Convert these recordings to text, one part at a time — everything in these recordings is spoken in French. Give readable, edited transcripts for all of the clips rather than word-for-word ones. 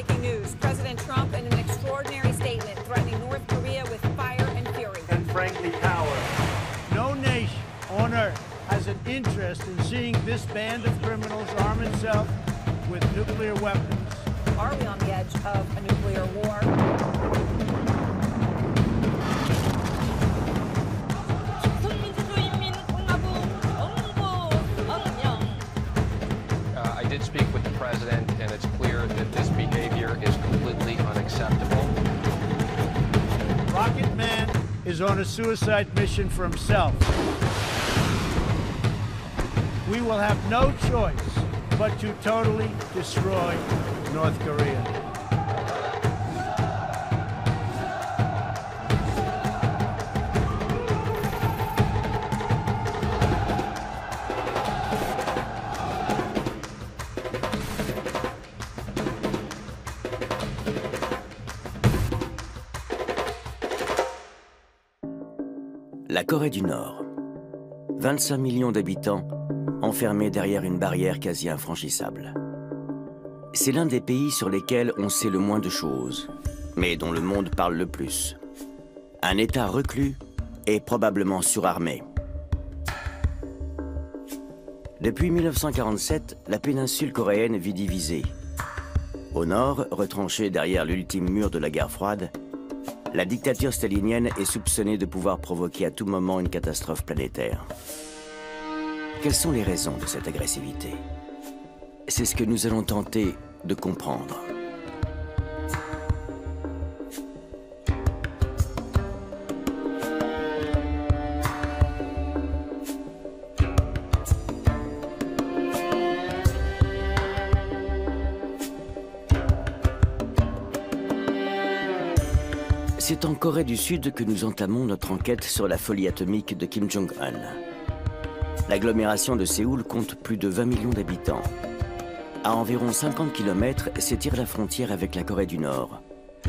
breaking news. President Trump in an extraordinary statement threatening North Korea with fire and fury. And frankly, power. No nation on earth has an interest in seeing this band of criminals arm itself with nuclear weapons. Are we on the edge of a nuclear war? I did speak with the president, and it's clear that this behavior is completely unacceptable. Rocket Man is on a suicide mission for himself. We will have no choice but to totally destroy North Korea. La Corée du Nord. 25 millions d'habitants enfermés derrière une barrière quasi infranchissable. C'est l'un des pays sur lesquels on sait le moins de choses, mais dont le monde parle le plus. Un État reclus et probablement surarmé. Depuis 1947, la péninsule coréenne vit divisée. Au nord, retranchée derrière l'ultime mur de la guerre froide, la dictature stalinienne est soupçonnée de pouvoir provoquer à tout moment une catastrophe planétaire. Quelles sont les raisons de cette agressivité? C'est ce que nous allons tenter de comprendre. C'est en Corée du Sud que nous entamons notre enquête sur la folie atomique de Kim Jong-un. L'agglomération de Séoul compte plus de 20 millions d'habitants. À environ 50 km s'étire la frontière avec la Corée du Nord,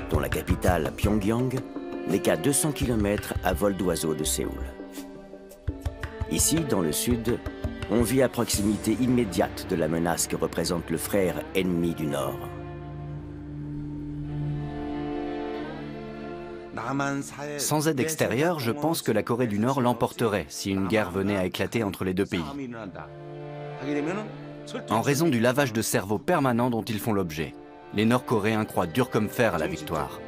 dont la capitale, Pyongyang, n'est qu'à 200 km à vol d'oiseau de Séoul. Ici, dans le sud, on vit à proximité immédiate de la menace que représente le frère ennemi du Nord. Sans aide extérieure, je pense que la Corée du Nord l'emporterait si une guerre venait à éclater entre les deux pays. En raison du lavage de cerveau permanent dont ils font l'objet, les Nord-Coréens croient dur comme fer à la victoire.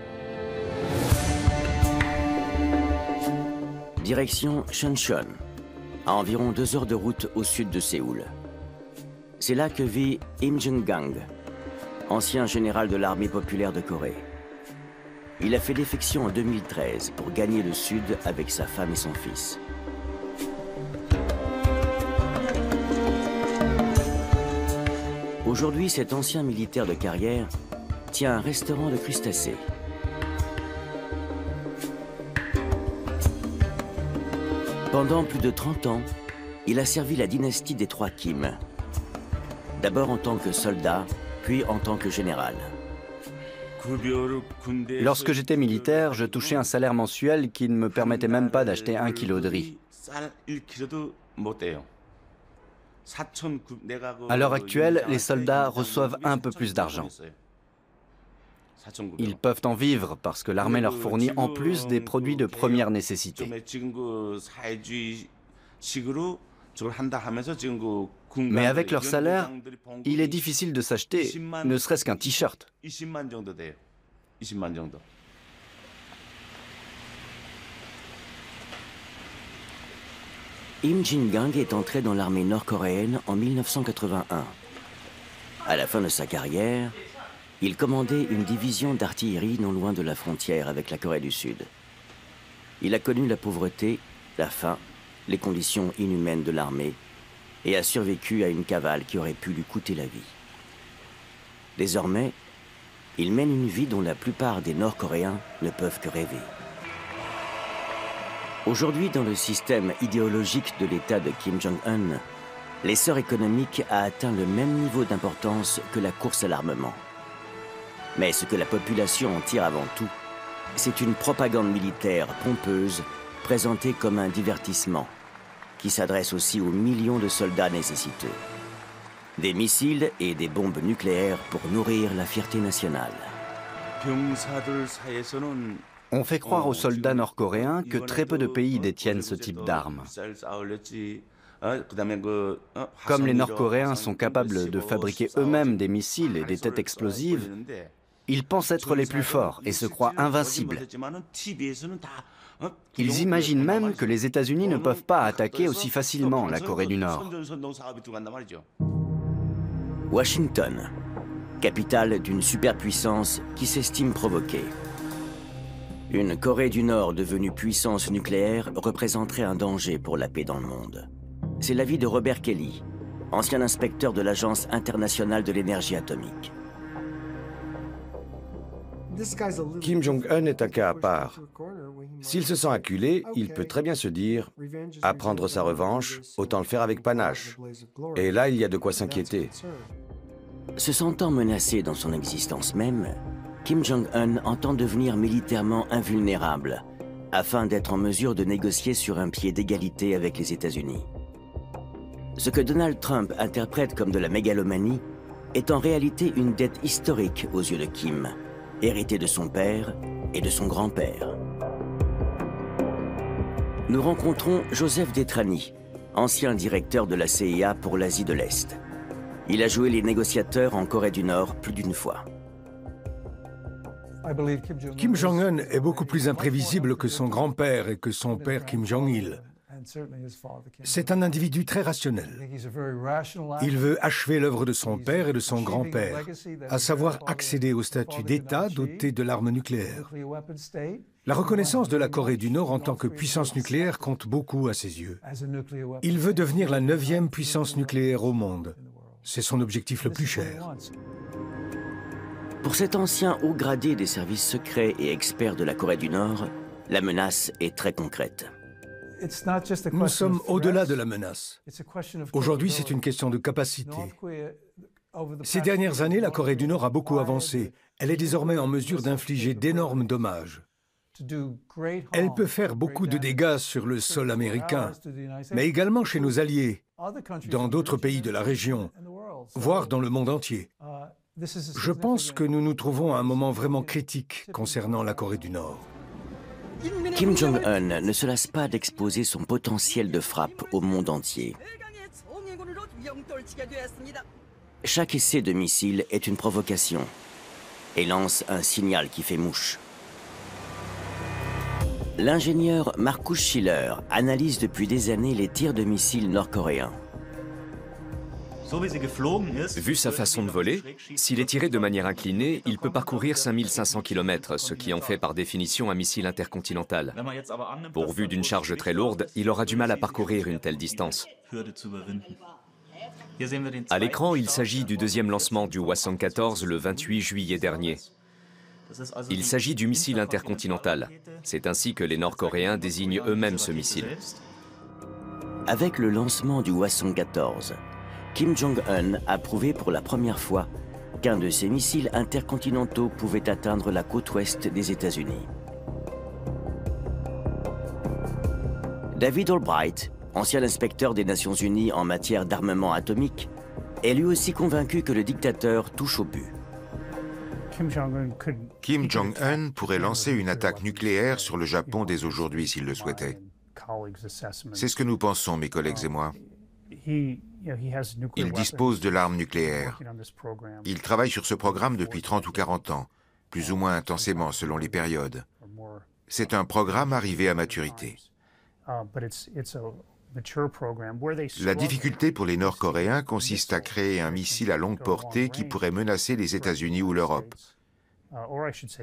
Direction Chuncheon, à environ 2 heures de route au sud de Séoul. C'est là que vit Im Jung-gang, ancien général de l'armée populaire de Corée. Il a fait défection en 2013 pour gagner le Sud avec sa femme et son fils. Aujourd'hui, cet ancien militaire de carrière tient un restaurant de crustacés. Pendant plus de 30 ans, il a servi la dynastie des 3 Kim. D'abord en tant que soldat, puis en tant que général. Lorsque j'étais militaire, je touchais un salaire mensuel qui ne me permettait même pas d'acheter 1 kilo de riz. À l'heure actuelle, les soldats reçoivent un peu plus d'argent. Ils peuvent en vivre parce que l'armée leur fournit en plus des produits de première nécessité. Mais avec leur salaire, il est difficile de s'acheter ne serait-ce qu'un t-shirt. Im Jin-gang est entré dans l'armée nord-coréenne en 1981. À la fin de sa carrière, il commandait une division d'artillerie non loin de la frontière avec la Corée du Sud. Il a connu la pauvreté, la faim, les conditions inhumaines de l'armée et a survécu à une cavale qui aurait pu lui coûter la vie. Désormais, il mène une vie dont la plupart des Nord-Coréens ne peuvent que rêver. Aujourd'hui, dans le système idéologique de l'État de Kim Jong-un, l'essor économique a atteint le même niveau d'importance que la course à l'armement. Mais ce que la population en tire avant tout, c'est une propagande militaire pompeuse présentée comme un divertissement, qui s'adresse aussi aux millions de soldats nécessiteux. Des missiles et des bombes nucléaires pour nourrir la fierté nationale. On fait croire aux soldats nord-coréens que très peu de pays détiennent ce type d'armes. Comme les Nord-Coréens sont capables de fabriquer eux-mêmes des missiles et des têtes explosives, ils pensent être les plus forts et se croient invincibles. Ils imaginent même que les États-Unis ne peuvent pas attaquer aussi facilement la Corée du Nord. Washington, capitale d'une superpuissance qui s'estime provoquée. Une Corée du Nord devenue puissance nucléaire représenterait un danger pour la paix dans le monde. C'est l'avis de Robert Kelly, ancien inspecteur de l'Agence internationale de l'énergie atomique. Kim Jong-un est un cas à part. S'il se sent acculé, il peut très bien se dire « à prendre sa revanche, autant le faire avec panache ». Et là, il y a de quoi s'inquiéter. Se sentant menacé dans son existence même, Kim Jong-un entend devenir militairement invulnérable afin d'être en mesure de négocier sur un pied d'égalité avec les États-Unis. Ce que Donald Trump interprète comme de la mégalomanie est en réalité une dette historique aux yeux de Kim, héritée de son père et de son grand-père. Nous rencontrons Joseph Detrani, ancien directeur de la CIA pour l'Asie de l'Est. Il a joué les négociateurs en Corée du Nord plus d'une fois. Kim Jong-un est beaucoup plus imprévisible que son grand-père et que son père Kim Jong-il. C'est un individu très rationnel. Il veut achever l'œuvre de son père et de son grand-père, à savoir accéder au statut d'État doté de l'arme nucléaire. La reconnaissance de la Corée du Nord en tant que puissance nucléaire compte beaucoup à ses yeux. Il veut devenir la 9e puissance nucléaire au monde. C'est son objectif le plus cher. Pour cet ancien haut gradé des services secrets et expert de la Corée du Nord, la menace est très concrète. Nous sommes au-delà de la menace. Aujourd'hui, c'est une question de capacité. Ces dernières années, la Corée du Nord a beaucoup avancé. Elle est désormais en mesure d'infliger d'énormes dommages. Elle peut faire beaucoup de dégâts sur le sol américain, mais également chez nos alliés, dans d'autres pays de la région, voire dans le monde entier. Je pense que nous nous trouvons à un moment vraiment critique concernant la Corée du Nord. Kim Jong-un ne se lasse pas d'exposer son potentiel de frappe au monde entier. Chaque essai de missile est une provocation et lance un signal qui fait mouche. L'ingénieur Markus Schiller analyse depuis des années les tirs de missiles nord-coréens. Vu sa façon de voler, s'il est tiré de manière inclinée, il peut parcourir 5500 km, ce qui en fait par définition un missile intercontinental. Pourvu d'une charge très lourde, il aura du mal à parcourir une telle distance. À l'écran, il s'agit du deuxième lancement du Hwasong-14 le 28 juillet dernier. Il s'agit du missile intercontinental. C'est ainsi que les Nord-Coréens désignent eux-mêmes ce missile. Avec le lancement du Hwasong-14, Kim Jong-un a prouvé pour la première fois qu'un de ses missiles intercontinentaux pouvait atteindre la côte ouest des États-Unis. David Albright, ancien inspecteur des Nations Unies en matière d'armement atomique, est lui aussi convaincu que le dictateur touche au but. Kim Jong-un pourrait lancer une attaque nucléaire sur le Japon dès aujourd'hui s'il le souhaitait. C'est ce que nous pensons, mes collègues et moi. Il dispose de l'arme nucléaire. Il travaille sur ce programme depuis 30 ou 40 ans, plus ou moins intensément selon les périodes. C'est un programme arrivé à maturité. La difficulté pour les Nord-Coréens consiste à créer un missile à longue portée qui pourrait menacer les États-Unis ou l'Europe.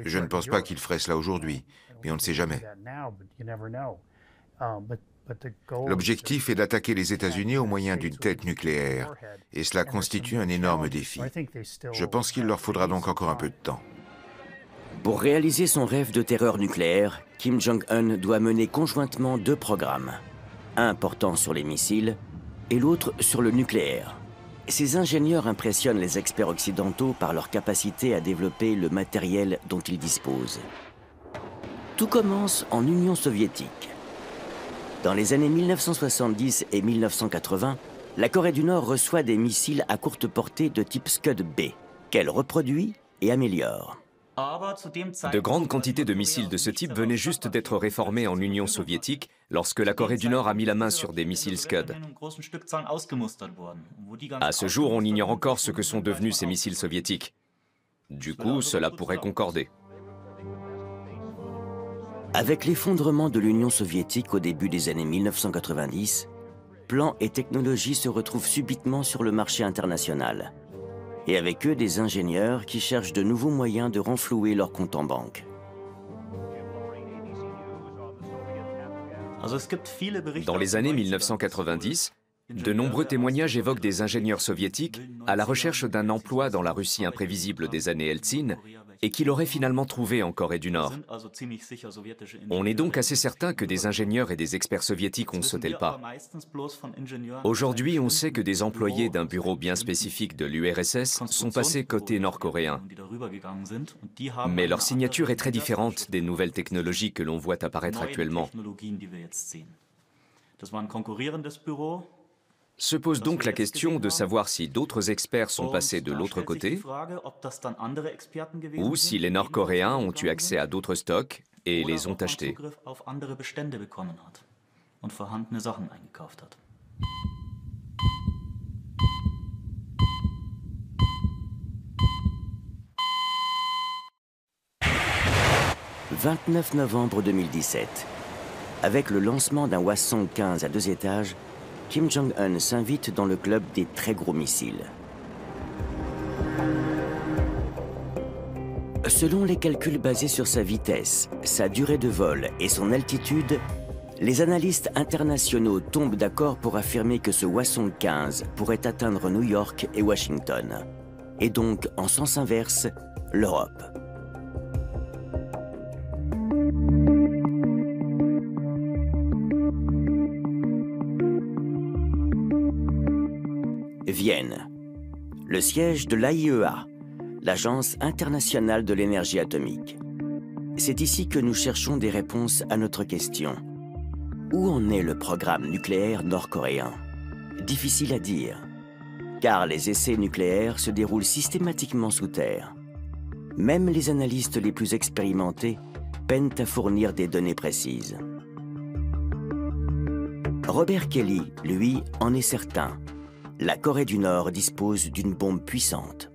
Je ne pense pas qu'ils feraient cela aujourd'hui, mais on ne sait jamais. L'objectif est d'attaquer les États-Unis au moyen d'une tête nucléaire, et cela constitue un énorme défi. Je pense qu'il leur faudra donc encore un peu de temps. Pour réaliser son rêve de terreur nucléaire, Kim Jong-un doit mener conjointement deux programmes. Un portant sur les missiles et l'autre sur le nucléaire. Ces ingénieurs impressionnent les experts occidentaux par leur capacité à développer le matériel dont ils disposent. Tout commence en Union soviétique. Dans les années 1970 et 1980, la Corée du Nord reçoit des missiles à courte portée de type Scud-B, qu'elle reproduit et améliore. De grandes quantités de missiles de ce type venaient juste d'être réformés en Union soviétique lorsque la Corée du Nord a mis la main sur des missiles Scud. À ce jour, on ignore encore ce que sont devenus ces missiles soviétiques. Du coup, cela pourrait concorder. Avec l'effondrement de l'Union soviétique au début des années 1990, plans et technologies se retrouvent subitement sur le marché international. Et avec eux des ingénieurs qui cherchent de nouveaux moyens de renflouer leur compte en banque. Dans les années 1990, de nombreux témoignages évoquent des ingénieurs soviétiques à la recherche d'un emploi dans la Russie imprévisible des années Eltsine et qui l'auraient finalement trouvé en Corée du Nord. On est donc assez certain que des ingénieurs et des experts soviétiques ont sauté le pas. Aujourd'hui, on sait que des employés d'un bureau bien spécifique de l'URSS sont passés côté nord-coréen. Mais leur signature est très différente des nouvelles technologies que l'on voit apparaître actuellement. Se pose donc la question de savoir si d'autres experts sont passés de l'autre côté ou si les Nord-Coréens ont eu accès à d'autres stocks et les ont achetés. « 29 novembre 2017. Avec le lancement d'un Hwasong-15 à 2 étages, Kim Jong-un s'invite dans le club des très gros missiles. Selon les calculs basés sur sa vitesse, sa durée de vol et son altitude, les analystes internationaux tombent d'accord pour affirmer que ce Hwasong-15 pourrait atteindre New York et Washington, et donc, en sens inverse, l'Europe. Vienne, le siège de l'AIEA, l'Agence internationale de l'énergie atomique. C'est ici que nous cherchons des réponses à notre question. Où en est le programme nucléaire nord-coréen? Difficile à dire, car les essais nucléaires se déroulent systématiquement sous terre. Même les analystes les plus expérimentés peinent à fournir des données précises. Robert Kelly, lui, en est certain. La Corée du Nord dispose d'une bombe puissante.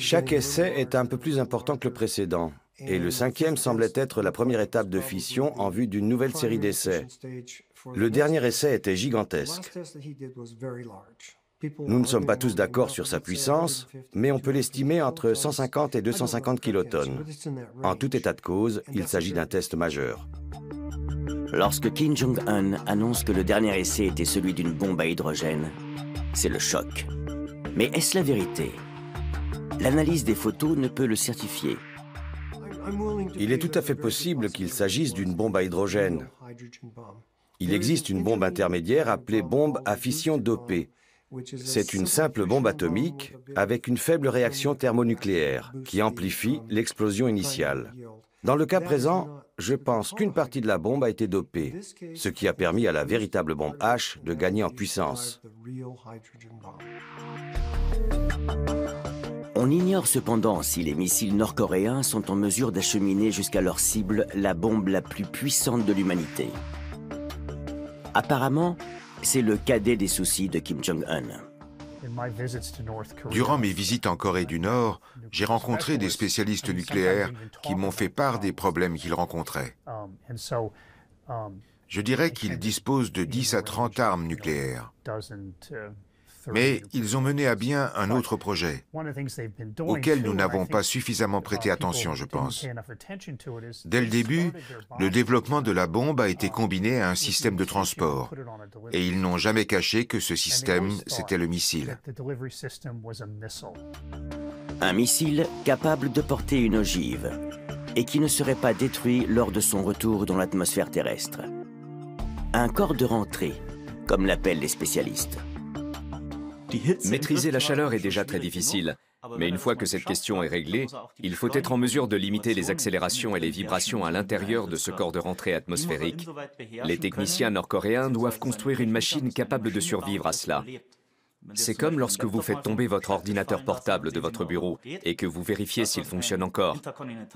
Chaque essai est un peu plus important que le précédent, et le 5e semblait être la première étape de fission en vue d'une nouvelle série d'essais. Le dernier essai était gigantesque. Nous ne sommes pas tous d'accord sur sa puissance, mais on peut l'estimer entre 150 et 250 kilotonnes. En tout état de cause, il s'agit d'un test majeur. Lorsque Kim Jong-un annonce que le dernier essai était celui d'une bombe à hydrogène, c'est le choc. Mais est-ce la vérité? L'analyse des photos ne peut le certifier. Il est tout à fait possible qu'il s'agisse d'une bombe à hydrogène. Il existe une bombe intermédiaire appelée bombe à fission dopée. C'est une simple bombe atomique avec une faible réaction thermonucléaire qui amplifie l'explosion initiale. Dans le cas présent, je pense qu'une partie de la bombe a été dopée, ce qui a permis à la véritable bombe H de gagner en puissance. On ignore cependant si les missiles nord-coréens sont en mesure d'acheminer jusqu'à leur cible la bombe la plus puissante de l'humanité. Apparemment, c'est le cadet des soucis de Kim Jong-un. Durant mes visites en Corée du Nord, j'ai rencontré des spécialistes nucléaires qui m'ont fait part des problèmes qu'ils rencontraient. Je dirais qu'ils disposent de 10 à 30 armes nucléaires. Mais ils ont mené à bien un autre projet, auquel nous n'avons pas suffisamment prêté attention, je pense. Dès le début, le développement de la bombe a été combiné à un système de transport, et ils n'ont jamais caché que ce système, c'était le missile. Un missile capable de porter une ogive, et qui ne serait pas détruit lors de son retour dans l'atmosphère terrestre. Un corps de rentrée, comme l'appellent les spécialistes. Maîtriser la chaleur est déjà très difficile, Mais une fois que cette question est réglée, il faut être en mesure de limiter les accélérations et les vibrations à l'intérieur de ce corps de rentrée atmosphérique. Les techniciens nord-coréens doivent construire une machine capable de survivre à cela. C'est comme lorsque vous faites tomber votre ordinateur portable de votre bureau et que vous vérifiez s'il fonctionne encore.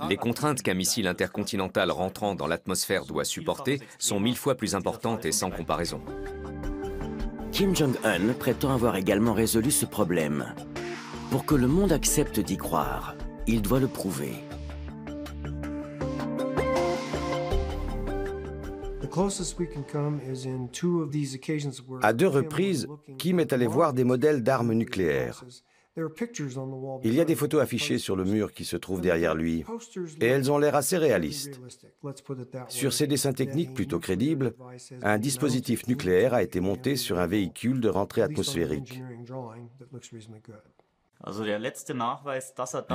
Les contraintes qu'un missile intercontinental rentrant dans l'atmosphère doit supporter sont 1000 fois plus importantes et sans comparaison. Kim Jong-un prétend avoir également résolu ce problème. Pour que le monde accepte d'y croire, il doit le prouver. À 2 reprises, Kim est allé voir des modèles d'armes nucléaires. Il y a des photos affichées sur le mur qui se trouvent derrière lui, et elles ont l'air assez réalistes. Sur ces dessins techniques plutôt crédibles, un dispositif nucléaire a été monté sur un véhicule de rentrée atmosphérique.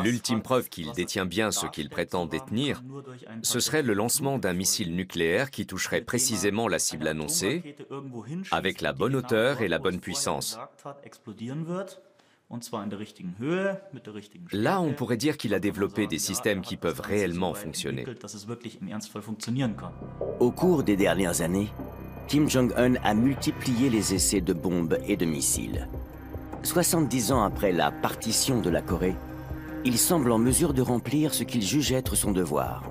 L'ultime preuve qu'il détient bien ce qu'il prétend détenir, ce serait le lancement d'un missile nucléaire qui toucherait précisément la cible annoncée, avec la bonne hauteur et la bonne puissance. Là, on pourrait dire qu'il a développé des systèmes qui peuvent réellement fonctionner. Au cours des dernières années, Kim Jong-un a multiplié les essais de bombes et de missiles. 70 ans après la partition de la Corée, il semble en mesure de remplir ce qu'il juge être son devoir.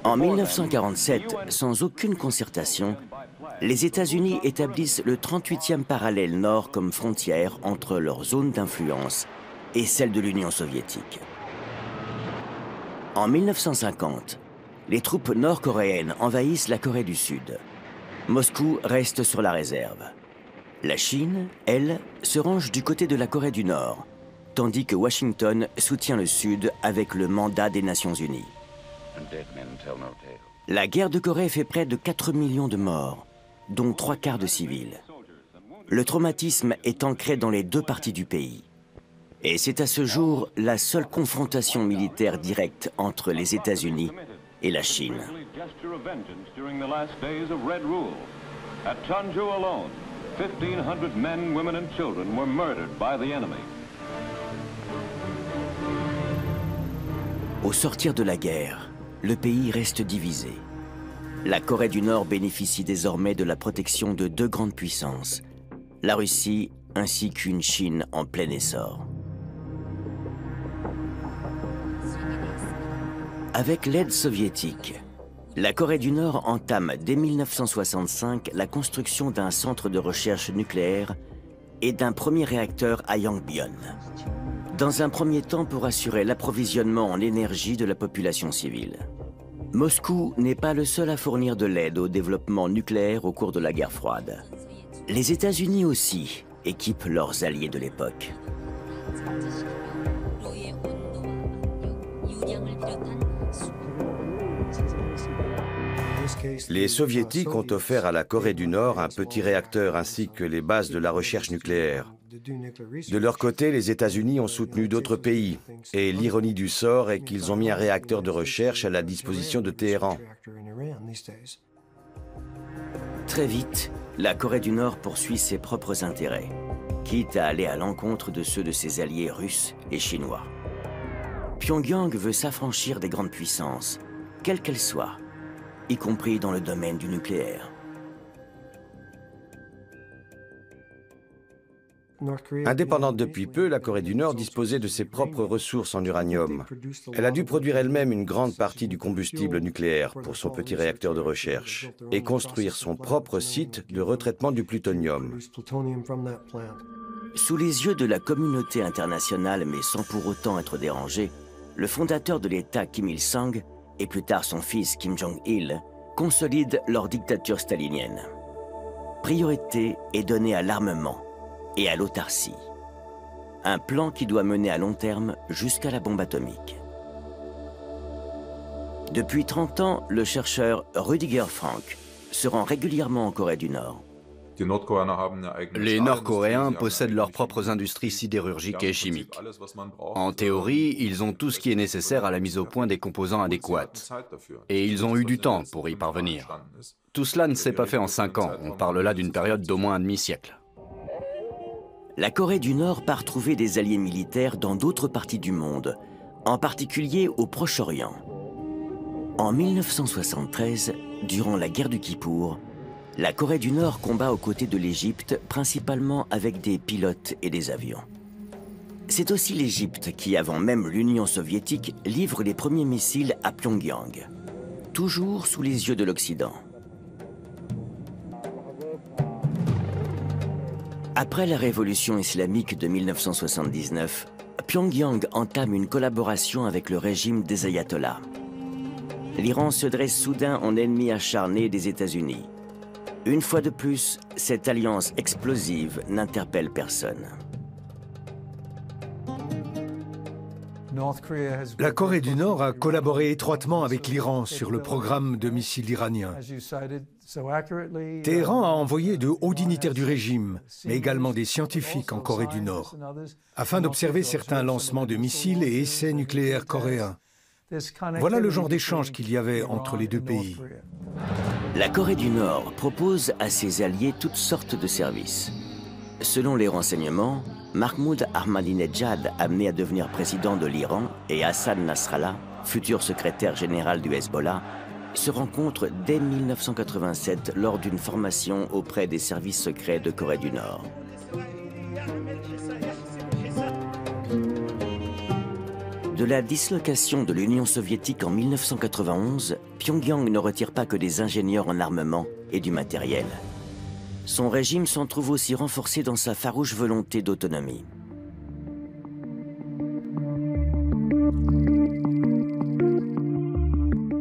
En 1947, sans aucune concertation, les États-Unis établissent le 38e parallèle nord comme frontière entre leur zone d'influence et celle de l'Union soviétique. En 1950, les troupes nord-coréennes envahissent la Corée du Sud. Moscou reste sur la réserve. La Chine, elle, se range du côté de la Corée du Nord, tandis que Washington soutient le Sud avec le mandat des Nations Unies. La guerre de Corée fait près de 4 millions de morts, dont 3/4 de civils. Le traumatisme est ancré dans les 2 parties du pays. Et c'est à ce jour la seule confrontation militaire directe entre les États-Unis et la Chine. Au sortir de la guerre, le pays reste divisé. La Corée du Nord bénéficie désormais de la protection de 2 grandes puissances, la Russie ainsi qu'une Chine en plein essor. Avec l'aide soviétique, la Corée du Nord entame dès 1965 la construction d'un centre de recherche nucléaire et d'un premier réacteur à Yongbyon. Dans un premier temps pour assurer l'approvisionnement en énergie de la population civile. Moscou n'est pas le seul à fournir de l'aide au développement nucléaire au cours de la guerre froide. Les États-Unis aussi équipent leurs alliés de l'époque. Les Soviétiques ont offert à la Corée du Nord un petit réacteur ainsi que les bases de la recherche nucléaire. De leur côté, les États-Unis ont soutenu d'autres pays. Et l'ironie du sort est qu'ils ont mis un réacteur de recherche à la disposition de Téhéran. Très vite, la Corée du Nord poursuit ses propres intérêts, quitte à aller à l'encontre de ceux de ses alliés russes et chinois. Pyongyang veut s'affranchir des grandes puissances, quelles qu'elles soient, y compris dans le domaine du nucléaire. Indépendante depuis peu, la Corée du Nord disposait de ses propres ressources en uranium. Elle a dû produire elle-même une grande partie du combustible nucléaire pour son petit réacteur de recherche et construire son propre site de retraitement du plutonium. Sous les yeux de la communauté internationale, mais sans pour autant être dérangé, le fondateur de l'État Kim Il-sung et plus tard son fils Kim Jong-il consolident leur dictature stalinienne. Priorité est donnée à l'armement et à l'autarcie. Un plan qui doit mener à long terme jusqu'à la bombe atomique. Depuis 30 ans, le chercheur Rudiger Frank se rend régulièrement en Corée du Nord. Les Nord-Coréens possèdent leurs propres industries sidérurgiques et chimiques. En théorie, ils ont tout ce qui est nécessaire à la mise au point des composants adéquats. Et ils ont eu du temps pour y parvenir. Tout cela ne s'est pas fait en 5 ans. On parle là d'une période d'au moins un demi-siècle. La Corée du Nord part trouver des alliés militaires dans d'autres parties du monde, en particulier au Proche-Orient. En 1973, durant la guerre du Kippour, la Corée du Nord combat aux côtés de l'Égypte, principalement avec des pilotes et des avions. C'est aussi l'Égypte qui, avant même l'Union soviétique, livre les premiers missiles à Pyongyang, toujours sous les yeux de l'Occident. Après la révolution islamique de 1979, Pyongyang entame une collaboration avec le régime des ayatollahs. L'Iran se dresse soudain en ennemi acharné des États-Unis. Une fois de plus, cette alliance explosive n'interpelle personne. La Corée du Nord a collaboré étroitement avec l'Iran sur le programme de missiles iranien. Téhéran a envoyé de hauts dignitaires du régime, mais également des scientifiques en Corée du Nord, afin d'observer certains lancements de missiles et essais nucléaires coréens. Voilà le genre d'échange qu'il y avait entre les deux pays. La Corée du Nord propose à ses alliés toutes sortes de services. Selon les renseignements, Mahmoud Ahmadinejad, amené à devenir président de l'Iran, et Hassan Nasrallah, futur secrétaire général du Hezbollah, se rencontrent dès 1987 lors d'une formation auprès des services secrets de Corée du Nord. De la dislocation de l'Union soviétique en 1991, Pyongyang ne retire pas que des ingénieurs en armement et du matériel. Son régime s'en trouve aussi renforcé dans sa farouche volonté d'autonomie.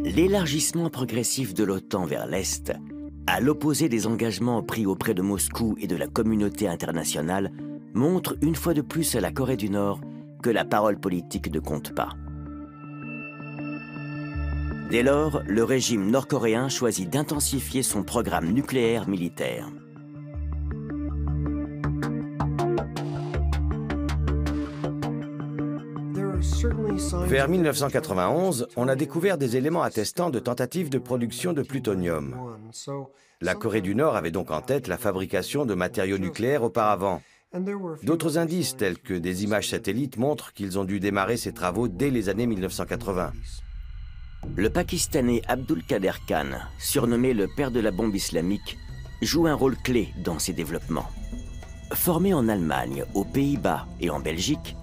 L'élargissement progressif de l'OTAN vers l'Est, à l'opposé des engagements pris auprès de Moscou et de la communauté internationale, montre une fois de plus à la Corée du Nord que la parole politique ne compte pas. Dès lors, le régime nord-coréen choisit d'intensifier son programme nucléaire militaire. Vers 1991, on a découvert des éléments attestant de tentatives de production de plutonium. La Corée du Nord avait donc en tête la fabrication de matériaux nucléaires auparavant. D'autres indices, tels que des images satellites, montrent qu'ils ont dû démarrer ces travaux dès les années 1980. Le Pakistanais Abdul Qader Khan, surnommé le père de la bombe islamique, joue un rôle clé dans ces développements. Formé en Allemagne, aux Pays-Bas et en Belgique,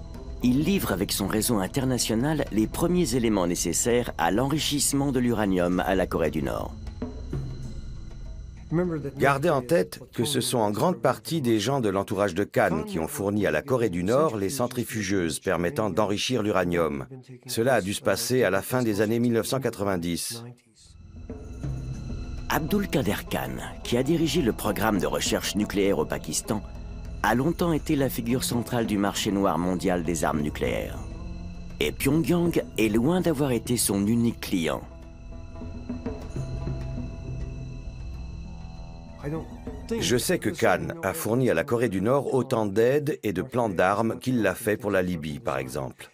il livre avec son réseau international les premiers éléments nécessaires à l'enrichissement de l'uranium à la Corée du Nord. Gardez en tête que ce sont en grande partie des gens de l'entourage de Khan qui ont fourni à la Corée du Nord les centrifugeuses permettant d'enrichir l'uranium. Cela a dû se passer à la fin des années 1990. Abdul Qader Khan, qui a dirigé le programme de recherche nucléaire au Pakistan, a longtemps été la figure centrale du marché noir mondial des armes nucléaires. Et Pyongyang est loin d'avoir été son unique client. Je sais que Khan a fourni à la Corée du Nord autant d'aide et de plans d'armes qu'il l'a fait pour la Libye, par exemple.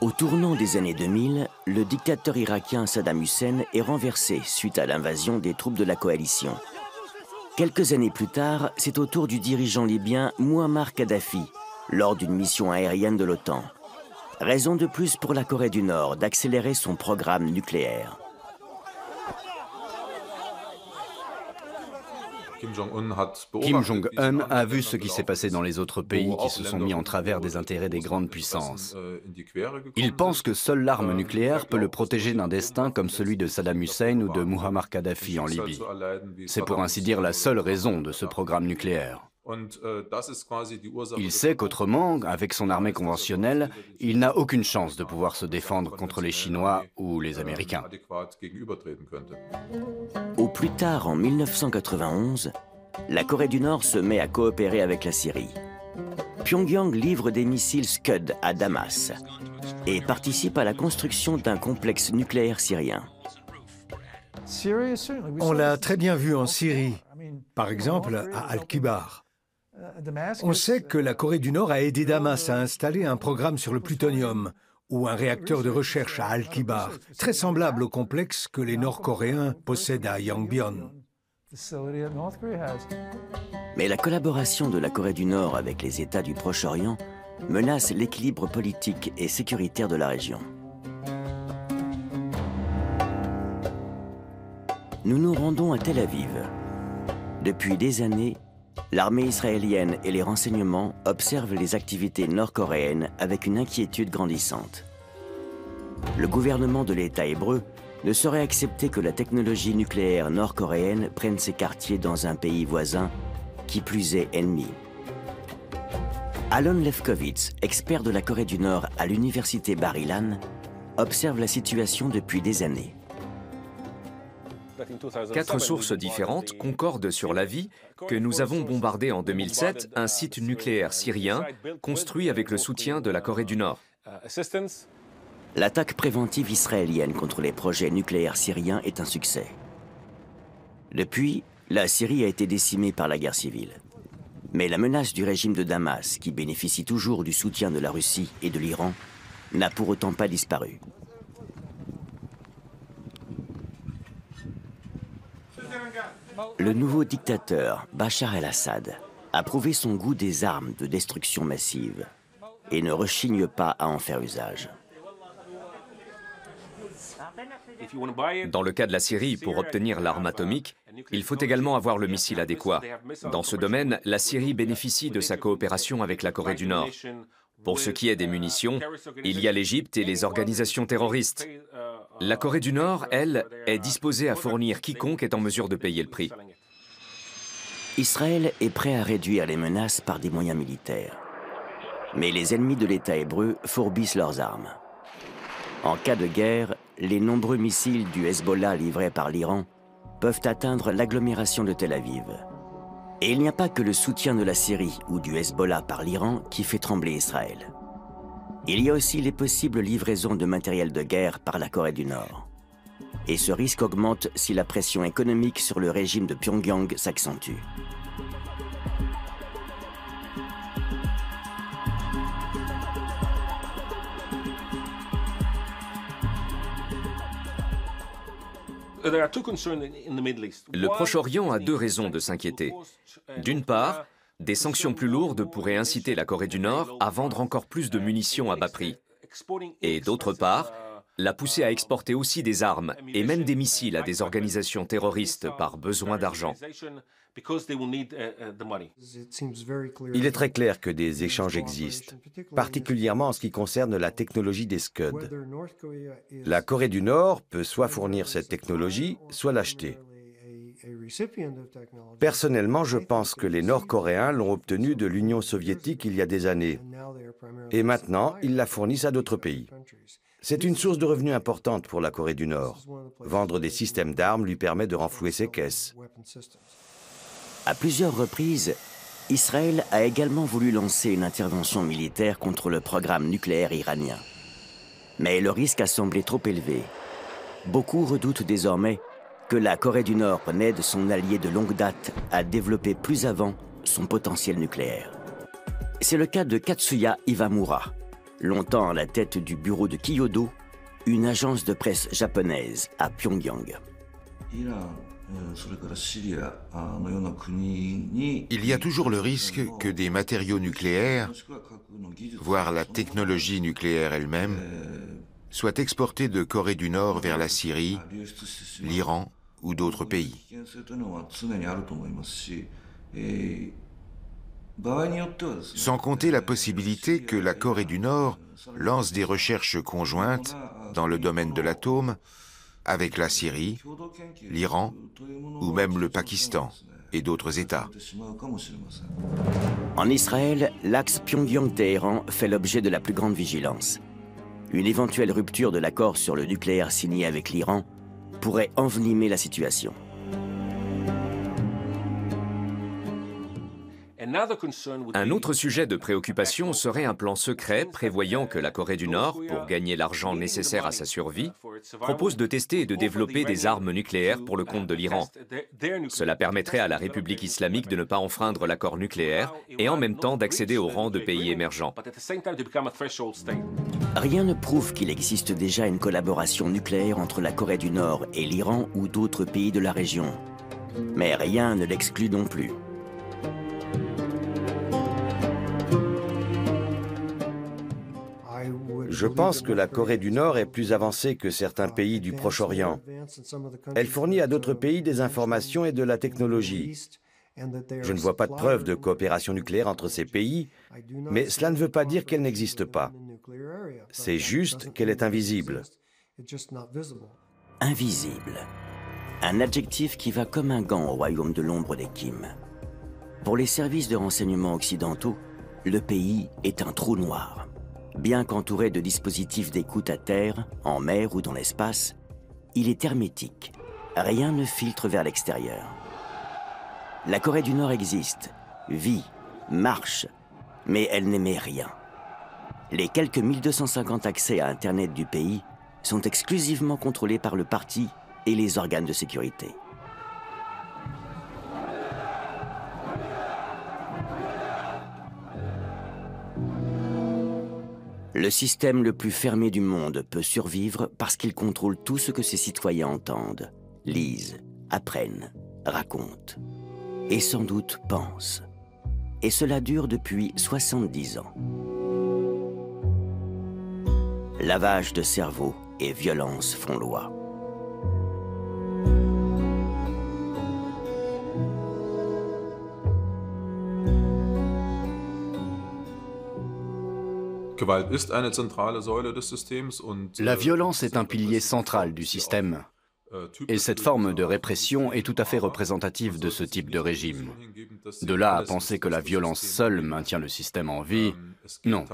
Au tournant des années 2000, le dictateur irakien Saddam Hussein est renversé suite à l'invasion des troupes de la coalition. Quelques années plus tard, c'est au tour du dirigeant libyen Mouammar Kadhafi, lors d'une mission aérienne de l'OTAN. Raison de plus pour la Corée du Nord d'accélérer son programme nucléaire. Kim Jong-un a vu ce qui s'est passé dans les autres pays qui se sont mis en travers des intérêts des grandes puissances. Il pense que seule l'arme nucléaire peut le protéger d'un destin comme celui de Saddam Hussein ou de Mouammar Kadhafi en Libye. C'est pour ainsi dire la seule raison de ce programme nucléaire. Il sait qu'autrement, avec son armée conventionnelle, il n'a aucune chance de pouvoir se défendre contre les Chinois ou les Américains. Au plus tard, en 1991, la Corée du Nord se met à coopérer avec la Syrie. Pyongyang livre des missiles Scud à Damas et participe à la construction d'un complexe nucléaire syrien. On l'a très bien vu en Syrie, par exemple à Al-Kibar. On sait que la Corée du Nord a aidé Damas à installer un programme sur le plutonium ou un réacteur de recherche à Al-Kibar, très semblable au complexe que les Nord-Coréens possèdent à Yongbyon. Mais la collaboration de la Corée du Nord avec les États du Proche-Orient menace l'équilibre politique et sécuritaire de la région. Nous nous rendons à Tel Aviv. Depuis des années, l'armée israélienne et les renseignements observent les activités nord-coréennes avec une inquiétude grandissante. Le gouvernement de l'État hébreu ne saurait accepter que la technologie nucléaire nord-coréenne prenne ses quartiers dans un pays voisin, qui plus est ennemi. Alon Lefkowitz, expert de la Corée du Nord à l'université Bar-Ilan, observe la situation depuis des années. 4 sources différentes concordent sur l'avis que nous avons bombardé en 2007 un site nucléaire syrien construit avec le soutien de la Corée du Nord. L'attaque préventive israélienne contre les projets nucléaires syriens est un succès. Depuis, la Syrie a été décimée par la guerre civile. Mais la menace du régime de Damas, qui bénéficie toujours du soutien de la Russie et de l'Iran, n'a pour autant pas disparu. Le nouveau dictateur, Bachar el-Assad, a prouvé son goût des armes de destruction massive et ne rechigne pas à en faire usage. Dans le cas de la Syrie, pour obtenir l'arme atomique, il faut également avoir le missile adéquat. Dans ce domaine, la Syrie bénéficie de sa coopération avec la Corée du Nord. Pour ce qui est des munitions, il y a l'Égypte et les organisations terroristes. La Corée du Nord, elle, est disposée à fournir quiconque est en mesure de payer le prix. Israël est prêt à réduire les menaces par des moyens militaires. Mais les ennemis de l'État hébreu fourbissent leurs armes. En cas de guerre, les nombreux missiles du Hezbollah livrés par l'Iran peuvent atteindre l'agglomération de Tel Aviv. Et il n'y a pas que le soutien de la Syrie ou du Hezbollah par l'Iran qui fait trembler Israël. Il y a aussi les possibles livraisons de matériel de guerre par la Corée du Nord. Et ce risque augmente si la pression économique sur le régime de Pyongyang s'accentue. Le Proche-Orient a 2 raisons de s'inquiéter. D'une part, des sanctions plus lourdes pourraient inciter la Corée du Nord à vendre encore plus de munitions à bas prix. Et d'autre part, la pousser à exporter aussi des armes et même des missiles à des organisations terroristes par besoin d'argent. Il est très clair que des échanges existent, particulièrement en ce qui concerne la technologie des Scud. La Corée du Nord peut soit fournir cette technologie, soit l'acheter. Personnellement, je pense que les Nord-Coréens l'ont obtenue de l'Union soviétique il y a des années. Et maintenant, ils la fournissent à d'autres pays. C'est une source de revenus importante pour la Corée du Nord. Vendre des systèmes d'armes lui permet de renflouer ses caisses. À plusieurs reprises, Israël a également voulu lancer une intervention militaire contre le programme nucléaire iranien. Mais le risque a semblé trop élevé. Beaucoup redoutent désormais que la Corée du Nord n'aide son allié de longue date à développer plus avant son potentiel nucléaire. C'est le cas de Katsuya Iwamura, longtemps à la tête du bureau de Kyodo, une agence de presse japonaise à Pyongyang. Il y a toujours le risque que des matériaux nucléaires, voire la technologie nucléaire elle-même, soient exportés de Corée du Nord vers la Syrie, l'Iran ou d'autres pays. Sans compter la possibilité que la Corée du Nord lance des recherches conjointes dans le domaine de l'atome avec la Syrie, l'Iran ou même le Pakistan et d'autres États. En Israël, l'axe Pyongyang-Téhéran fait l'objet de la plus grande vigilance. Une éventuelle rupture de l'accord sur le nucléaire signé avec l'Iran pourrait envenimer la situation. Un autre sujet de préoccupation serait un plan secret prévoyant que la Corée du Nord, pour gagner l'argent nécessaire à sa survie, propose de tester et de développer des armes nucléaires pour le compte de l'Iran. Cela permettrait à la République islamique de ne pas enfreindre l'accord nucléaire et en même temps d'accéder au rang de pays émergents. Rien ne prouve qu'il existe déjà une collaboration nucléaire entre la Corée du Nord et l'Iran ou d'autres pays de la région. Mais rien ne l'exclut non plus. Je pense que la Corée du Nord est plus avancée que certains pays du Proche-Orient. Elle fournit à d'autres pays des informations et de la technologie. Je ne vois pas de preuve de coopération nucléaire entre ces pays, mais cela ne veut pas dire qu'elle n'existe pas. C'est juste qu'elle est invisible. Invisible. Un adjectif qui va comme un gant au royaume de l'ombre des Kim. Pour les services de renseignement occidentaux, le pays est un trou noir. Bien qu'entouré de dispositifs d'écoute à terre, en mer ou dans l'espace, il est hermétique. Rien ne filtre vers l'extérieur. La Corée du Nord existe, vit, marche, mais elle n'émet rien. Les quelques 1250 accès à Internet du pays sont exclusivement contrôlés par le parti et les organes de sécurité. Le système le plus fermé du monde peut survivre parce qu'il contrôle tout ce que ses citoyens entendent, lisent, apprennent, racontent et sans doute pensent. Et cela dure depuis 70 ans. Lavage de cerveau et violence font loi. La violence est un pilier central du système. Et cette forme de répression est tout à fait représentative de ce type de régime. De là à penser que la violence seule maintient le système en vie, non.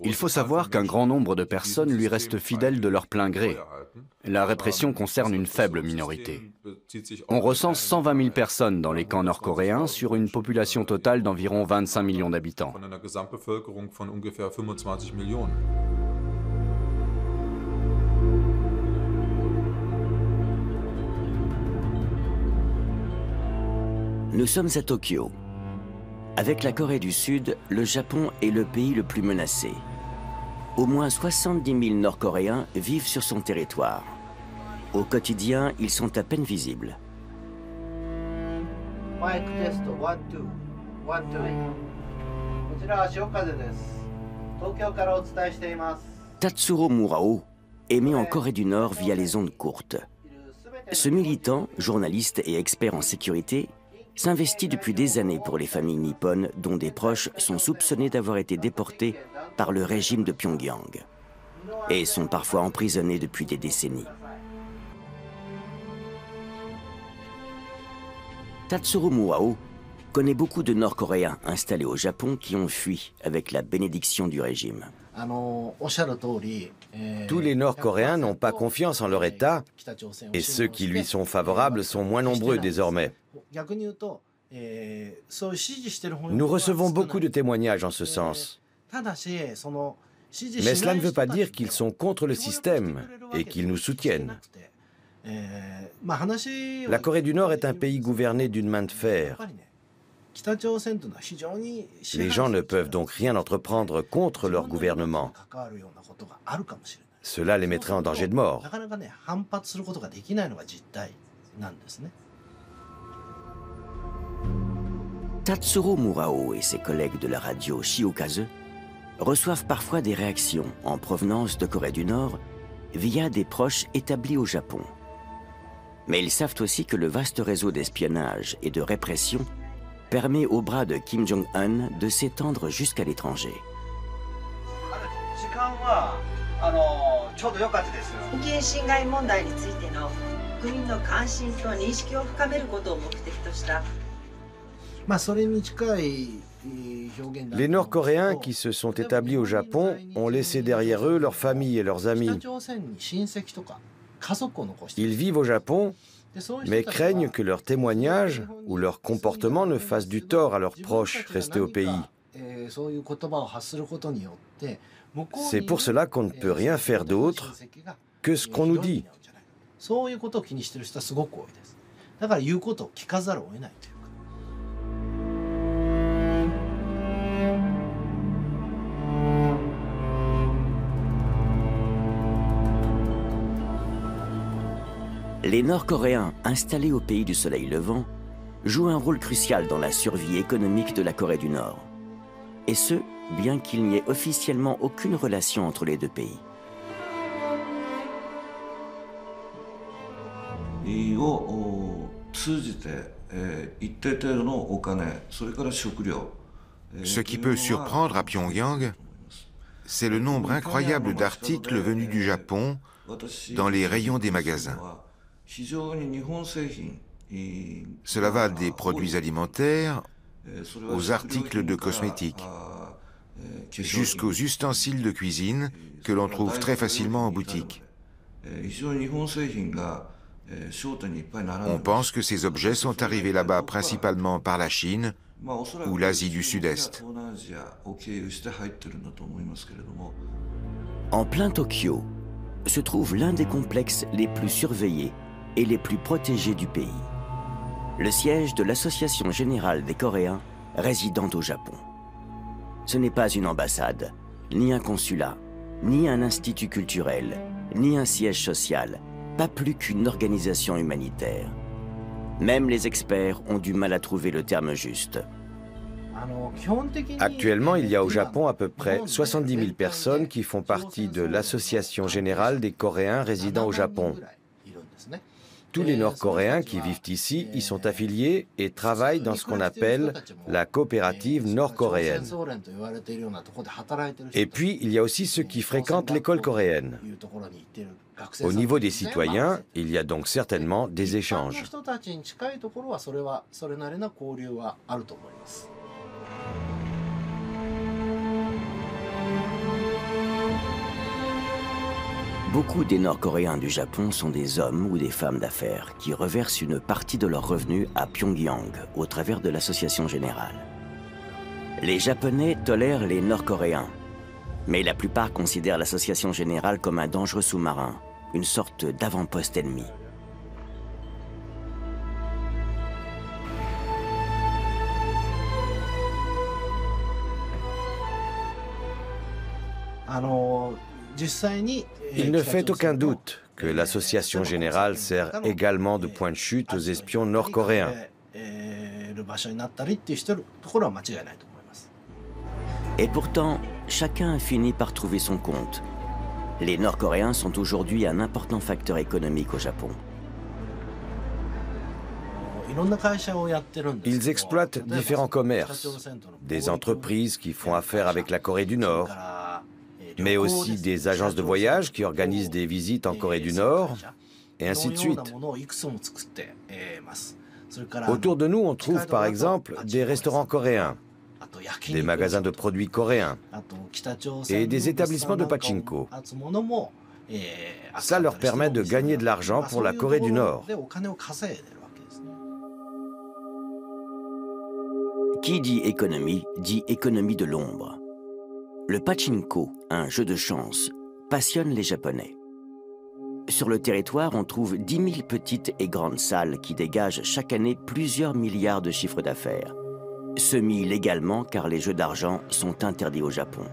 Il faut savoir qu'un grand nombre de personnes lui restent fidèles de leur plein gré. La répression concerne une faible minorité. On recense 120 000 personnes dans les camps nord-coréens sur une population totale d'environ 25 millions d'habitants. Nous sommes à Tokyo. Avec la Corée du Sud, le Japon est le pays le plus menacé. Au moins 70 000 Nord-Coréens vivent sur son territoire. Au quotidien, ils sont à peine visibles. Tatsuro Murao est né en Corée du Nord via les ondes courtes. Ce militant, journaliste et expert en sécurité, s'investit depuis des années pour les familles nippones dont des proches sont soupçonnés d'avoir été déportés par le régime de Pyongyang et sont parfois emprisonnés depuis des décennies. Tatsuro Murao connaît beaucoup de Nord-Coréens installés au Japon qui ont fui avec la bénédiction du régime. Tous les Nord-Coréens n'ont pas confiance en leur État et ceux qui lui sont favorables sont moins nombreux désormais. Nous recevons beaucoup de témoignages en ce sens. Mais cela ne veut pas dire qu'ils sont contre le système et qu'ils nous soutiennent. La Corée du Nord est un pays gouverné d'une main de fer. Les gens ne peuvent donc rien entreprendre contre leur gouvernement. Cela les mettrait en danger de mort. Tatsuro Murao et ses collègues de la radio Shiokaze reçoivent parfois des réactions en provenance de Corée du Nord via des proches établis au Japon. Mais ils savent aussi que le vaste réseau d'espionnage et de répression permet au bras de Kim Jong-un de s'étendre jusqu'à l'étranger. Les Nord-Coréens qui se sont établis au Japon ont laissé derrière eux leurs familles et leurs amis. Ils vivent au Japon mais craignent que leurs témoignages ou leur comportement ne fassent du tort à leurs proches restés au pays. C'est pour cela qu'on ne peut rien faire d'autre que ce qu'on nous dit. Les Nord-Coréens installés au pays du soleil levant jouent un rôle crucial dans la survie économique de la Corée du Nord. Et ce, bien qu'il n'y ait officiellement aucune relation entre les deux pays. Ce qui peut surprendre à Pyongyang, c'est le nombre incroyable d'articles venus du Japon dans les rayons des magasins. Cela va des produits alimentaires aux articles de cosmétiques, jusqu'aux ustensiles de cuisine que l'on trouve très facilement en boutique. On pense que ces objets sont arrivés là-bas principalement par la Chine ou l'Asie du Sud-Est. En plein Tokyo se trouve l'un des complexes les plus surveillés et les plus protégés du pays. Le siège de l'Association générale des Coréens résidant au Japon. Ce n'est pas une ambassade, ni un consulat, ni un institut culturel, ni un siège social, pas plus qu'une organisation humanitaire. Même les experts ont du mal à trouver le terme juste. Actuellement, il y a au Japon à peu près 70 000 personnes qui font partie de l'Association générale des Coréens résidant au Japon. Tous les Nord-Coréens qui vivent ici y sont affiliés et travaillent dans ce qu'on appelle la coopérative nord-coréenne. Et puis, il y a aussi ceux qui fréquentent l'école coréenne. Au niveau des citoyens, il y a donc certainement des échanges. Beaucoup des Nord-Coréens du Japon sont des hommes ou des femmes d'affaires qui reversent une partie de leurs revenus à Pyongyang au travers de l'Association générale. Les Japonais tolèrent les Nord-Coréens, mais la plupart considèrent l'Association générale comme un dangereux sous-marin, une sorte d'avant-poste ennemi. Il ne fait aucun doute que l'Association générale sert également de point de chute aux espions nord-coréens. Et pourtant, chacun a fini par trouver son compte. Les Nord-Coréens sont aujourd'hui un important facteur économique au Japon. Ils exploitent différents commerces, des entreprises qui font affaire avec la Corée du Nord, mais aussi des agences de voyage qui organisent des visites en Corée du Nord, et ainsi de suite. Autour de nous, on trouve par exemple des restaurants coréens, des magasins de produits coréens et des établissements de pachinko. Ça leur permet de gagner de l'argent pour la Corée du Nord. Qui dit économie de l'ombre. Le pachinko, un jeu de chance, passionne les Japonais. Sur le territoire, on trouve 10 000 petites et grandes salles qui dégagent chaque année plusieurs milliards de chiffres d'affaires. Semi-légalement car les jeux d'argent sont interdits au Japon.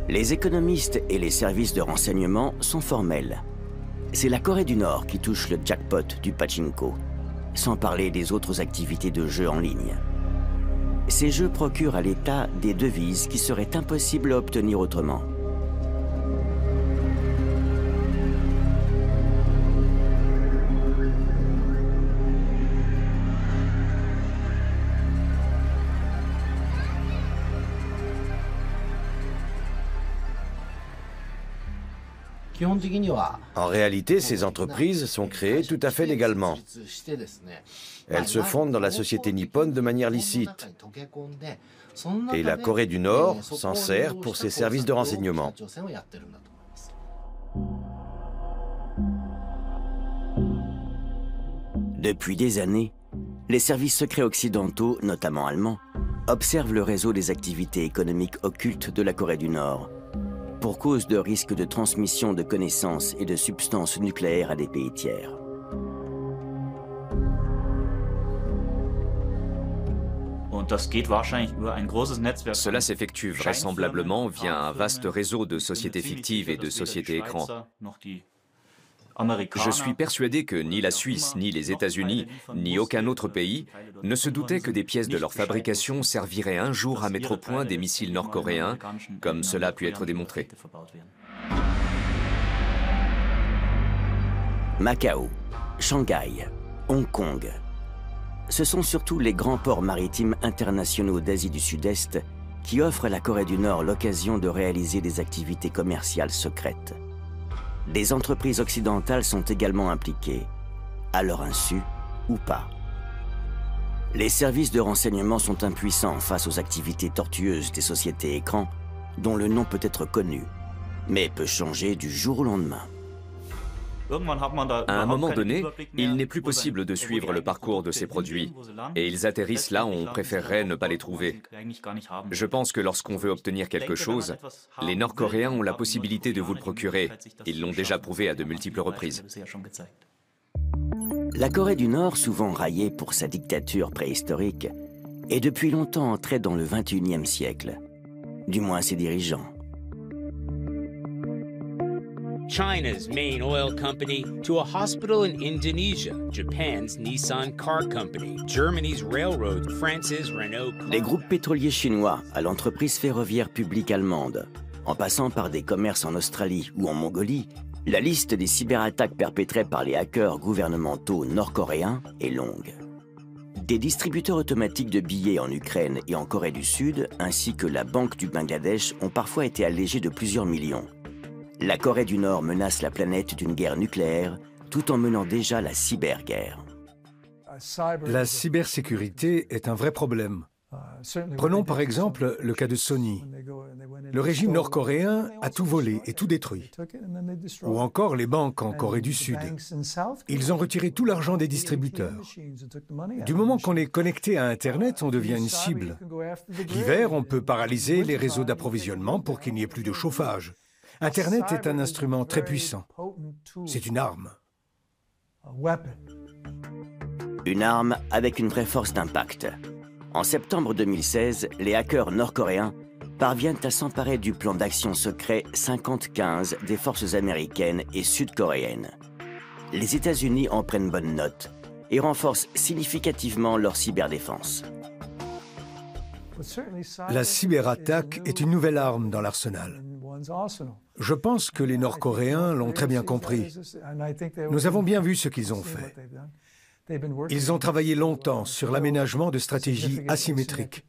Les économistes et les services de renseignement sont formels. C'est la Corée du Nord qui touche le jackpot du pachinko, sans parler des autres activités de jeux en ligne. Ces jeux procurent à l'État des devises qui seraient impossibles à obtenir autrement. En réalité, ces entreprises sont créées tout à fait légalement. Elles se fondent dans la société nippone de manière licite. Et la Corée du Nord s'en sert pour ses services de renseignement. Depuis des années, les services secrets occidentaux, notamment allemands, observent le réseau des activités économiques occultes de la Corée du Nord, pour cause de risques de transmission de connaissances et de substances nucléaires à des pays tiers. Cela s'effectue vraisemblablement via un vaste réseau de sociétés fictives et de sociétés écrans. Je suis persuadé que ni la Suisse, ni les États-Unis, ni aucun autre pays ne se doutaient que des pièces de leur fabrication serviraient un jour à mettre au point des missiles nord-coréens, comme cela a pu être démontré. Macao, Shanghai, Hong Kong. Ce sont surtout les grands ports maritimes internationaux d'Asie du Sud-Est qui offrent à la Corée du Nord l'occasion de réaliser des activités commerciales secrètes. Des entreprises occidentales sont également impliquées, à leur insu ou pas. Les services de renseignement sont impuissants face aux activités tortueuses des sociétés écrans, dont le nom peut être connu, mais peut changer du jour au lendemain. À un moment donné, il n'est plus possible de suivre le parcours de ces produits, et ils atterrissent là où on préférerait ne pas les trouver. Je pense que lorsqu'on veut obtenir quelque chose, les Nord-Coréens ont la possibilité de vous le procurer. Ils l'ont déjà prouvé à de multiples reprises. La Corée du Nord, souvent raillée pour sa dictature préhistorique, est depuis longtemps entrée dans le XXIe siècle, du moins ses dirigeants. China's main oil company to a hospital in Indonesia, Japan's Nissan Car Company, Germany's railroad, France's Renault. Des groupes pétroliers chinois à l'entreprise ferroviaire publique allemande, en passant par des commerces en Australie ou en Mongolie, la liste des cyberattaques perpétrées par les hackers gouvernementaux nord-coréens est longue. Des distributeurs automatiques de billets en Ukraine et en Corée du Sud, ainsi que la Banque du Bangladesh, ont parfois été allégés de plusieurs millions. La Corée du Nord menace la planète d'une guerre nucléaire, tout en menant déjà la cyberguerre. La cybersécurité est un vrai problème. Prenons par exemple le cas de Sony. Le régime nord-coréen a tout volé et tout détruit. Ou encore les banques en Corée du Sud. Ils ont retiré tout l'argent des distributeurs. Du moment qu'on est connecté à Internet, on devient une cible. L'hiver, on peut paralyser les réseaux d'approvisionnement pour qu'il n'y ait plus de chauffage. Internet est un instrument très puissant. C'est une arme. Une arme avec une vraie force d'impact. En septembre 2016, les hackers nord-coréens parviennent à s'emparer du plan d'action secret 5015 des forces américaines et sud-coréennes. Les États-Unis en prennent bonne note et renforcent significativement leur cyberdéfense. La cyberattaque est une nouvelle arme dans l'arsenal. Je pense que les Nord-Coréens l'ont très bien compris. Nous avons bien vu ce qu'ils ont fait. Ils ont travaillé longtemps sur l'aménagement de stratégies asymétriques.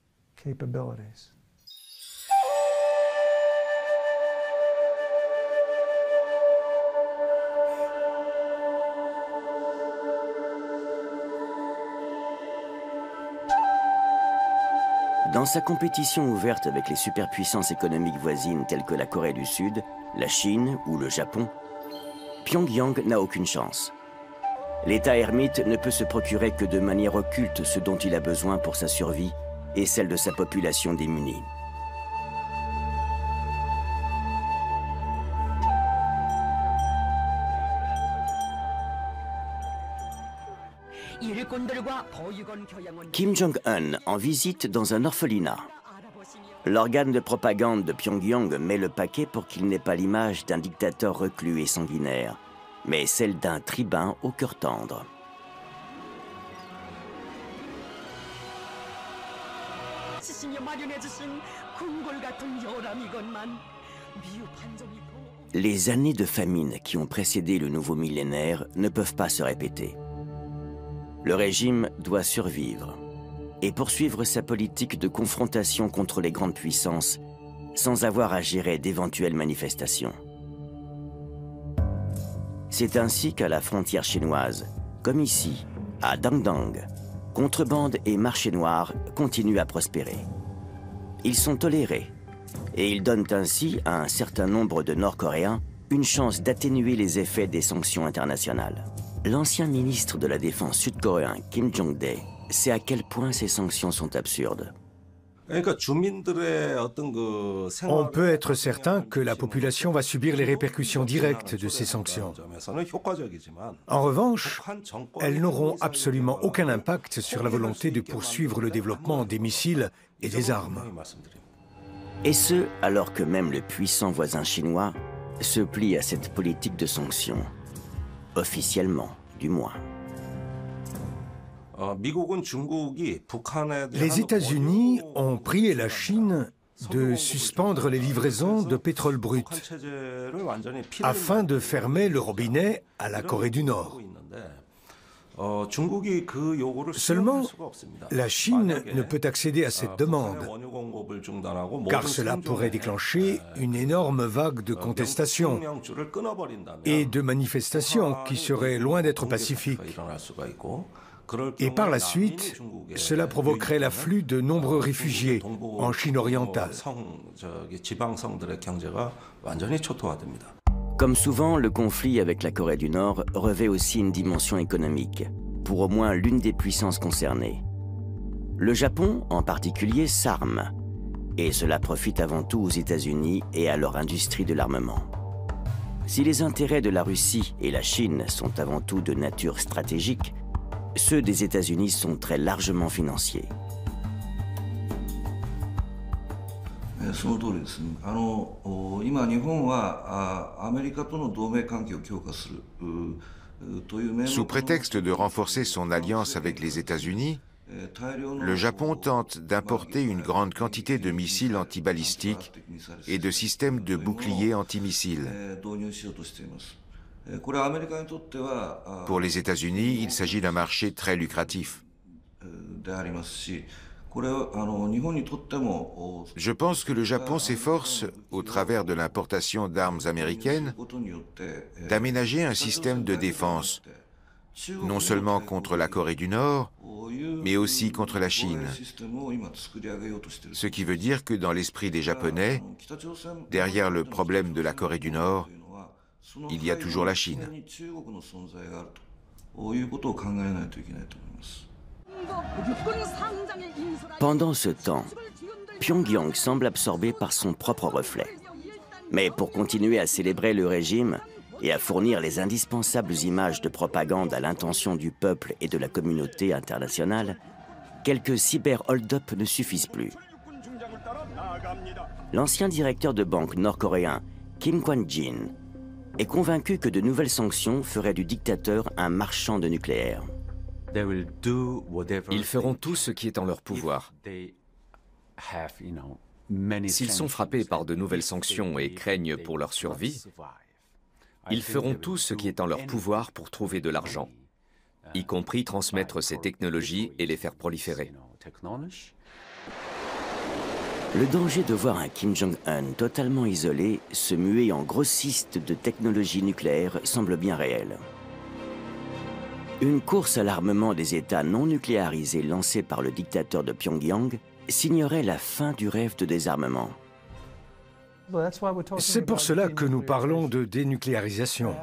Dans sa compétition ouverte avec les superpuissances économiques voisines telles que la Corée du Sud, la Chine ou le Japon, Pyongyang n'a aucune chance. L'État ermite ne peut se procurer que de manière occulte ce dont il a besoin pour sa survie et celle de sa population démunie. Kim Jong-un en visite dans un orphelinat. L'organe de propagande de Pyongyang met le paquet pour qu'il n'ait pas l'image d'un dictateur reclus et sanguinaire, mais celle d'un tribun au cœur tendre. Les années de famine qui ont précédé le nouveau millénaire ne peuvent pas se répéter. Le régime doit survivre et poursuivre sa politique de confrontation contre les grandes puissances sans avoir à gérer d'éventuelles manifestations. C'est ainsi qu'à la frontière chinoise, comme ici, à Dangdang, contrebande et marché noir continuent à prospérer. Ils sont tolérés et ils donnent ainsi à un certain nombre de Nord-Coréens une chance d'atténuer les effets des sanctions internationales. L'ancien ministre de la Défense sud-coréen Kim Jong-dae sait à quel point ces sanctions sont absurdes. On peut être certain que la population va subir les répercussions directes de ces sanctions. En revanche, elles n'auront absolument aucun impact sur la volonté de poursuivre le développement des missiles et des armes. Et ce, alors que même le puissant voisin chinois se plie à cette politique de sanctions. Officiellement, du moins. Les États-Unis ont prié la Chine de suspendre les livraisons de pétrole brut afin de fermer le robinet à la Corée du Nord. Seulement, la Chine ne peut accéder à cette demande, car cela pourrait déclencher une énorme vague de contestations et de manifestations qui seraient loin d'être pacifiques. Et par la suite, cela provoquerait l'afflux de nombreux réfugiés en Chine orientale. Comme souvent, le conflit avec la Corée du Nord revêt aussi une dimension économique, pour au moins l'une des puissances concernées. Le Japon, en particulier, s'arme, et cela profite avant tout aux États-Unis et à leur industrie de l'armement. Si les intérêts de la Russie et la Chine sont avant tout de nature stratégique, ceux des États-Unis sont très largement financiers. Sous prétexte de renforcer son alliance avec les États-Unis, le Japon tente d'importer une grande quantité de missiles antibalistiques et de systèmes de boucliers antimissiles. Pour les États-Unis, il s'agit d'un marché très lucratif. Je pense que le Japon s'efforce, au travers de l'importation d'armes américaines, d'aménager un système de défense, non seulement contre la Corée du Nord, mais aussi contre la Chine. Ce qui veut dire que dans l'esprit des Japonais, derrière le problème de la Corée du Nord, il y a toujours la Chine. Pendant ce temps, Pyongyang semble absorbé par son propre reflet. Mais pour continuer à célébrer le régime et à fournir les indispensables images de propagande à l'intention du peuple et de la communauté internationale, quelques cyber-hold-up ne suffisent plus. L'ancien directeur de banque nord-coréen Kim Kwan-jin est convaincu que de nouvelles sanctions feraient du dictateur un marchand de nucléaire. Ils feront tout ce qui est en leur pouvoir. S'ils sont frappés par de nouvelles sanctions et craignent pour leur survie, ils feront tout ce qui est en leur pouvoir pour trouver de l'argent, y compris transmettre ces technologies et les faire proliférer. Le danger de voir un Kim Jong-un totalement isolé se muer en grossiste de technologie nucléaire semble bien réel. Une course à l'armement des États non nucléarisés lancée par le dictateur de Pyongyang signerait la fin du rêve de désarmement. C'est pour cela que nous parlons de dénucléarisation.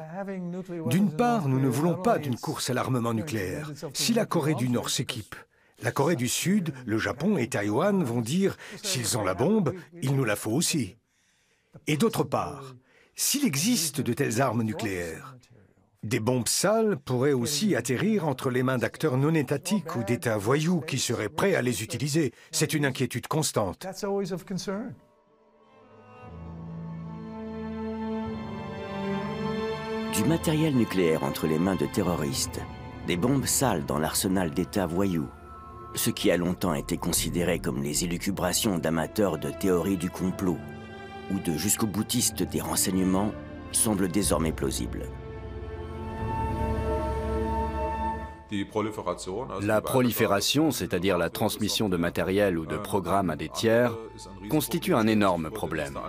D'une part, nous ne voulons pas d'une course à l'armement nucléaire. Si la Corée du Nord s'équipe, la Corée du Sud, le Japon et Taïwan vont dire « s'ils ont la bombe, il nous la faut aussi ». Et d'autre part, s'il existe de telles armes nucléaires, des bombes sales pourraient aussi atterrir entre les mains d'acteurs non étatiques ou d'États voyous qui seraient prêts à les utiliser. C'est une inquiétude constante. Du matériel nucléaire entre les mains de terroristes, des bombes sales dans l'arsenal d'États voyous, ce qui a longtemps été considéré comme les élucubrations d'amateurs de théorie du complot ou de jusqu'au-boutistes des renseignements semble désormais plausible. La prolifération, c'est-à-dire la transmission de matériel ou de programmes à des tiers, constitue un énorme problème.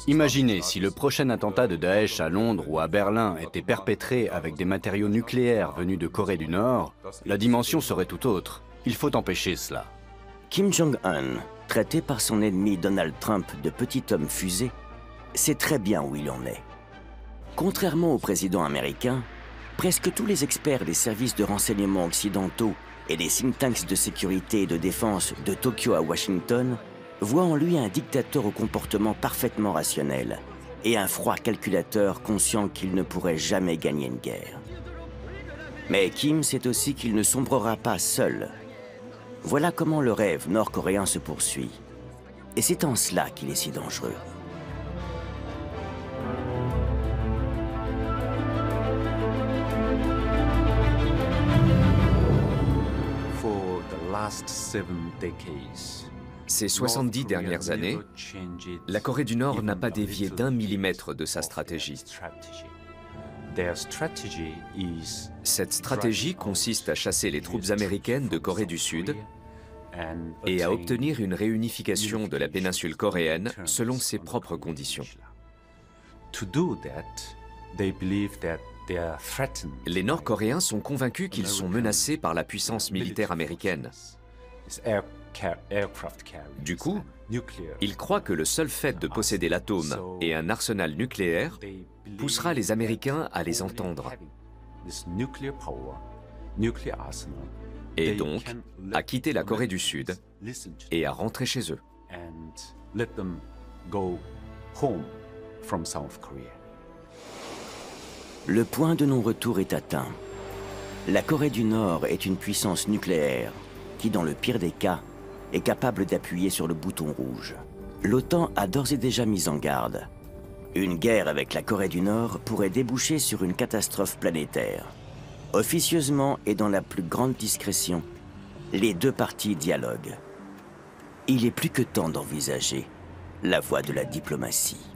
Imaginez si le prochain attentat de Daesh à Londres ou à Berlin était perpétré avec des matériaux nucléaires venus de Corée du Nord, la dimension serait tout autre. Il faut empêcher cela. Kim Jong-un, traité par son ennemi Donald Trump de petit homme fusée, sait très bien où il en est. Contrairement au président américain, presque tous les experts des services de renseignement occidentaux et des think tanks de sécurité et de défense de Tokyo à Washington voient en lui un dictateur au comportement parfaitement rationnel et un froid calculateur conscient qu'il ne pourrait jamais gagner une guerre. Mais Kim sait aussi qu'il ne sombrera pas seul. Voilà comment le rêve nord-coréen se poursuit. Et c'est en cela qu'il est si dangereux. Ces 70 dernières années, la Corée du Nord n'a pas dévié d'1 millimètre de sa stratégie. Cette stratégie consiste à chasser les troupes américaines de Corée du Sud et à obtenir une réunification de la péninsule coréenne selon ses propres conditions. Les Nord-Coréens sont convaincus qu'ils sont menacés par la puissance militaire américaine. Du coup, ils croient que le seul fait de posséder l'atome et un arsenal nucléaire poussera les Américains à les entendre. Et donc, à quitter la Corée du Sud et à rentrer chez eux. Le point de non-retour est atteint. La Corée du Nord est une puissance nucléaire qui, dans le pire des cas, est capable d'appuyer sur le bouton rouge. L'OTAN a d'ores et déjà mis en garde. Une guerre avec la Corée du Nord pourrait déboucher sur une catastrophe planétaire. Officieusement et dans la plus grande discrétion, les deux parties dialoguent. Il est plus que temps d'envisager la voie de la diplomatie.